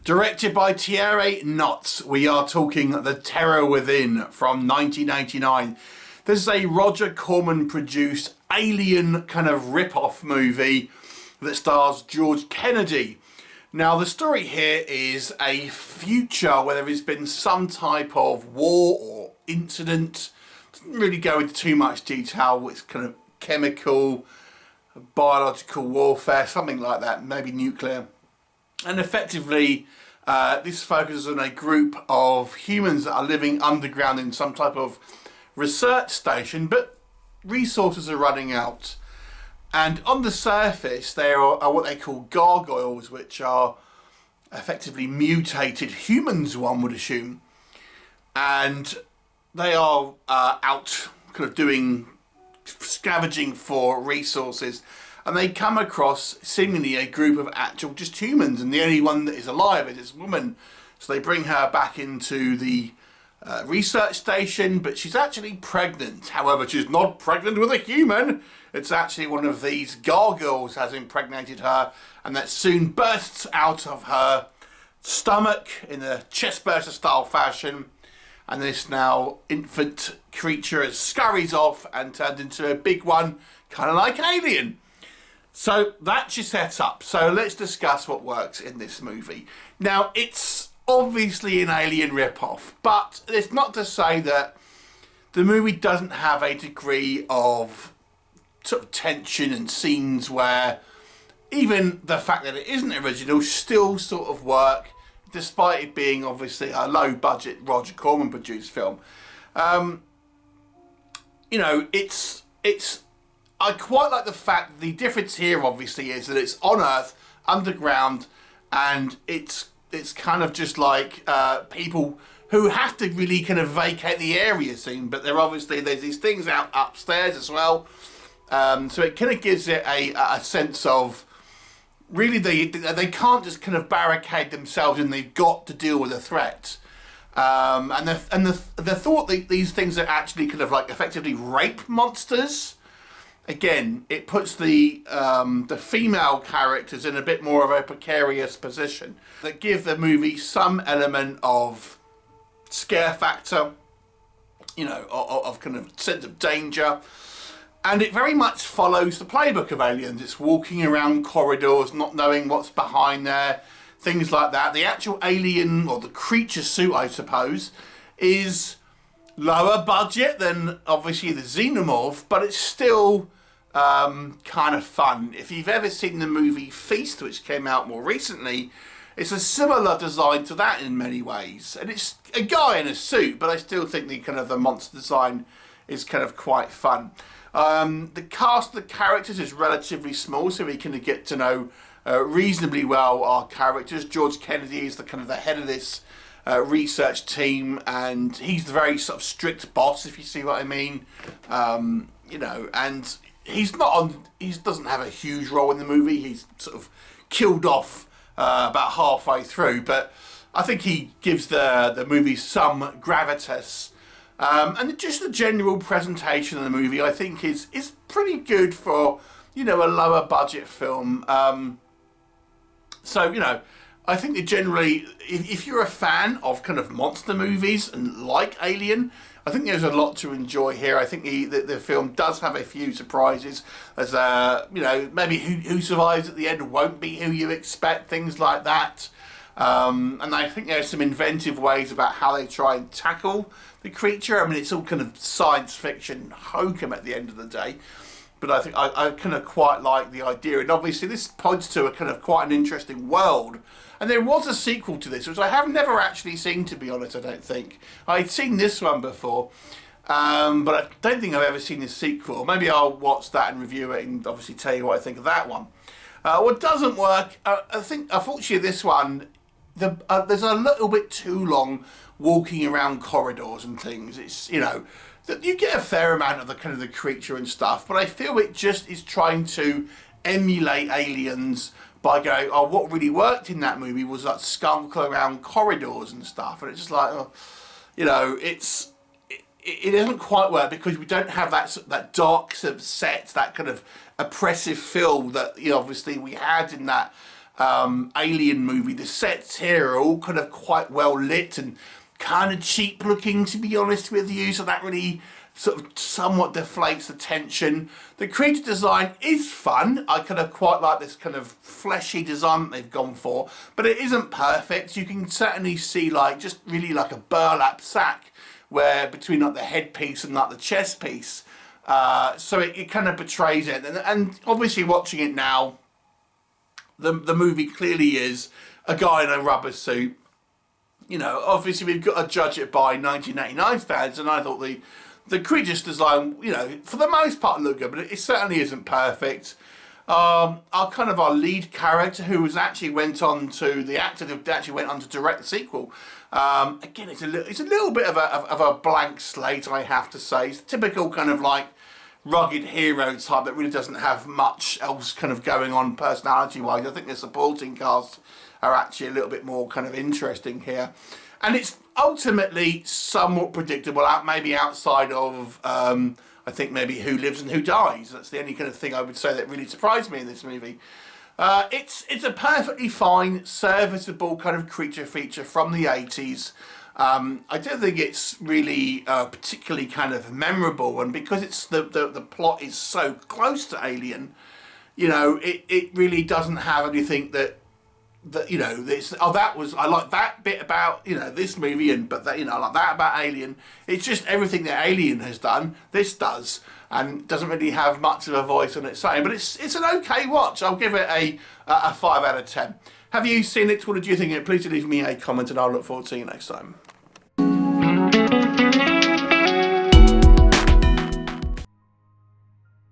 Directed by Thierry Knotts, we are talking The Terror Within from 1989. This is a Roger Corman produced alien kind of rip-off movie that stars George Kennedy. Now the story here is a future where there has been some type of war or incident. Doesn't really go into too much detail. It's kind of chemical, biological warfare, something like that, maybe nuclear. And effectively, this focuses on a group of humans that are living underground in some type of research station, but resources are running out. And on the surface, there are what they call gargoyles, which are effectively mutated humans, one would assume. And they are out kind of doing scavenging for resources. And they come across seemingly a group of actual just humans, and the only one that is alive is this woman. So they bring her back into the research station, but she's actually pregnant. However, she's not pregnant with a human. It's actually one of these gargoyles has impregnated her, and that soon bursts out of her stomach in a chestburster style fashion. And this now infant creature scurries off and turns into a big one, kind of like Alien. So that's your setup. So let's discuss what works in this movie. Now, it's obviously an Alien rip-off, but it's not to say that the movie doesn't have a degree of sort of tension and scenes where even the fact that it isn't original still sort of work, despite it being obviously a low-budget Roger Corman produced film. You know, it's I quite like the fact the difference here obviously is that it's on Earth, underground, and it's kind of just like people who have to really kind of vacate the area soon, but there's these things out upstairs as well. So it kind of gives it a sense of really they can't just kind of barricade themselves and they've got to deal with a threat. And the thought that these things are actually kind of like effectively rape monsters. Again, it puts the female characters in a bit more of a precarious position that give the movie some element of scare factor, you know, of kind of sense of danger. And it very much follows the playbook of Aliens. It's walking around corridors, not knowing what's behind there, things like that. The actual alien, or the creature suit, I suppose, is lower budget than obviously the Xenomorph, but it's still kind of fun. If you've ever seen the movie Feast, which came out more recently, it's a similar design to that in many ways. And it's a guy in a suit, but I still think the monster design is kind of quite fun. The cast of the characters is relatively small, so we can get to know reasonably well our characters. George Kennedy is the head of this research team, and he's the very sort of strict boss, if you see what I mean. You know, and he doesn't have a huge role in the movie. He's sort of killed off about halfway through, but I think he gives the movie some gravitas. And just the general presentation of the movie, I think, is pretty good for, you know, a lower budget film. So, you know, I think that generally, if you're a fan of kind of monster movies and like Alien, I think there's a lot to enjoy here. I think the film does have a few surprises. As you know, maybe who survives at the end won't be who you expect, things like that. And I think there's some inventive ways about how they try and tackle the creature. I mean, it's all kind of science fiction hokum at the end of the day. But I think I kind of quite like the idea. And obviously this points to a kind of quite an interesting world. And there was a sequel to this, which I have never actually seen, to be honest, I don't think. I'd seen this one before, but I don't think I've ever seen the sequel. Maybe I'll watch that and review it and obviously tell you what I think of that one. What doesn't work, I think, unfortunately, this one, there's a little bit too long walking around corridors and things. It's, you know, that you get a fair amount of the kind of the creature and stuff, but I feel it just is trying to emulate Aliens by going, oh, what really worked in that movie was that skulk around corridors and stuff, and it's just like, oh, you know, it doesn't quite work because we don't have that dark sort of set, that kind of oppressive feel that, you know, obviously we had in that Alien movie. The sets here are all kind of quite well lit and kind of cheap looking, to be honest with you, so that really sort of somewhat deflates the tension. The creature design is fun. I kind of quite like this kind of fleshy design that they've gone for, but it isn't perfect. You can certainly see like just really like a burlap sack where between like the headpiece and like the chest piece. So it kind of betrays it. And obviously watching it now, the movie clearly is a guy in a rubber suit. You know, obviously we've got to judge it by 1989 standards, and I thought the creature's design, you know, for the most part looked good, but it certainly isn't perfect. Our lead character, who was actually went on to the actor who actually went on to direct the sequel. Again, it's a little bit of a blank slate, I have to say. It's a typical kind of like rugged hero type that really doesn't have much else kind of going on personality wise. I think the supporting cast are actually a little bit more kind of interesting here. And it's ultimately somewhat predictable, maybe outside of, I think maybe Who Lives and Who Dies. That's the only kind of thing I would say that really surprised me in this movie. It's a perfectly fine, serviceable kind of creature feature from the 80s. I don't think it's really particularly kind of memorable, and because it's the plot is so close to Alien, you know, it really doesn't have anything that you know, this, I like that bit about, you know, this movie, but that, you know, I like that about Alien. It's just everything that Alien has done, this does, and doesn't really have much of a voice on its own. But it's an okay watch. I'll give it a 5 out of 10. Have you seen it? What did you think of it? Please leave me a comment, and I'll look forward to seeing you next time.